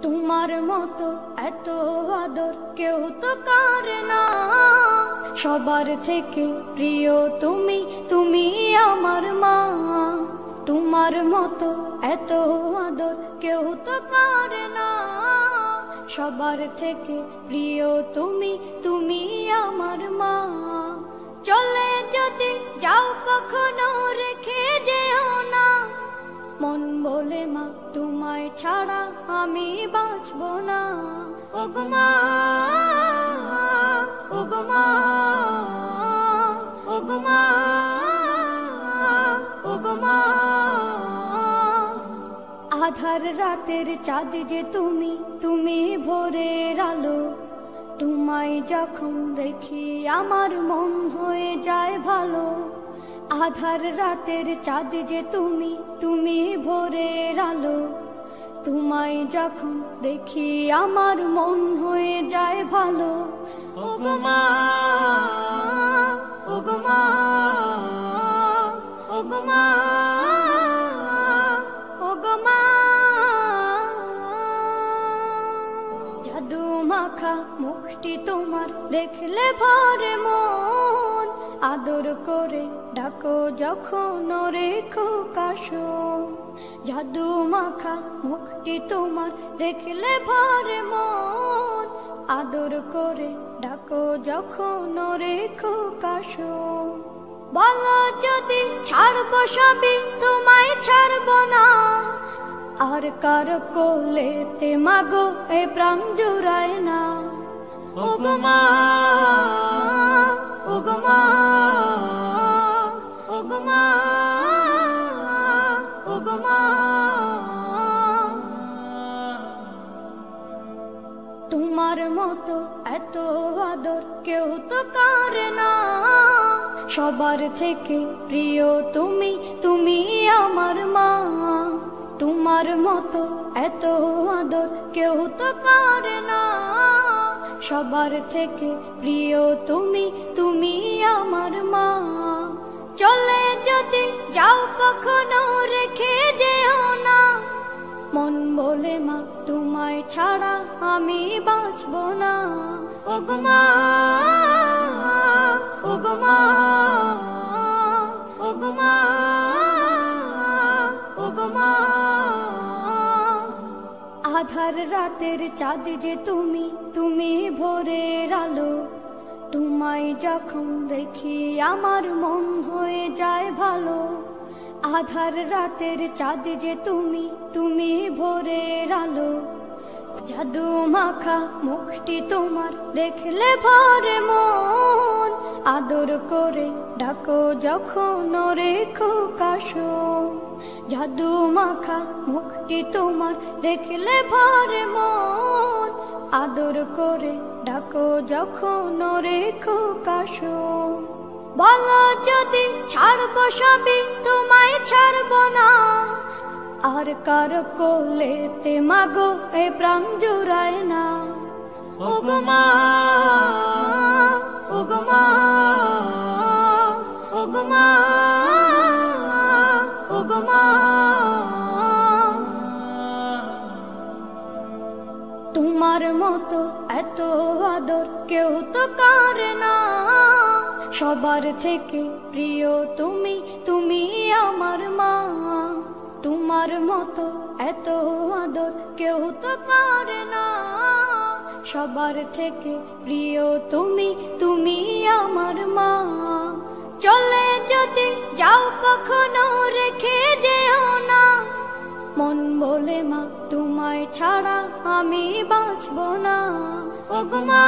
তোমার মতো এত আদর কেউ তো করে না, সবার থেকে প্রিয় তুমি, তুমি আমার মা। তোমার মতো এত আদর কেউ তো করে না, সবার থেকে প্রিয় তুমি, তুমি আমার মা। চলে যদি যাও কখনো রেখে যেও না, মন বলে মা তোমায় ছাড়া আমি বাঁচব না। ওগো মা, ওগো মা, ওগো মা, ওগো মা। আধার রাতের চাঁদ যে তুমি, তুমি ভোরের আলো। তোমায় যখন দেখি আমার মন হয়ে যায় ভালো। আধার রাতের চাঁদ যে তুমি, তুমি ভোরের আলো। তোমায় যখন দেখি আমার মন হয়ে যায় ভালো। ওগো মা, ওগো মা, ওগো মা, ওগো মা। জাদু মাখা মুখটি তোমার দেখলে ভরে মন, আদর করে ডাকো যখন রেখো কাশো। জাদু মাখা মুখটি তোমার দেখলে ভরে মন, আদর করে ডাকো যখন রেখো কাশো। বলো যদি ছাড়বো সবই তোমায় ছাড়বো না, আর কার কোলেতে মাগো এ প্রাণ জুড়ায় না। ওগো মা, ওগো মা, ওগো মা, ওগো মা। তোমার মতো এত আদর কেউ তো করে না, সবার থেকে প্রিয় তুমি, তুমি আমার মা। তোমার মতো এত আদর কেউ তো করে না, সবার থেকে প্রিয় তুমি, তুমি আমার মা। চলে যদি যাও কখনো রেখে যেও না, মন বলে মা তোমায় ছাড়া আমি বাঁচব না। ওগো মা, ওগো মা, ওগো মা, ওগো মা। আধার রাতের চাঁদ যে তুমি, তুমি ভোরের আলো। তোমায় যখন দেখি আমার মন হয়ে যায় ভালো। আধার রাতের চাঁদ যে তুমি, তুমি ভোরের আলো। জাদু মাখা মুখটি তোমার দেখলে ভরে মন, আদর করে ডাকো যখন রেখো কাশো। জাদু মাখা মুখটি তোমার দেখলে ভরে মন, আদর করে ডাকো যখন রেখো কাশো। বলো যদি ছাড়বো সবই তোমায় ছাড়বো না, আর কার কোলেতে মাগো এ প্রাণ জুড়ায় না। ওগো মা, ওগো মা, ওগো মা, ওগো মা। তোমার মতো এত আদর কেউ তো করে না, সবার থেকে প্রিয় তুমি, তুমি আমার মা। তোমার মতো এত আদর কেউ তো করে না, সবার থেকে প্রিয় তুমি, তুমি আমার মা। চলে যদি যাও কখনো রেখে যেও না, মন বলে মা তোমায় ছাড়া আমি বাঁচব না। ওগো মা।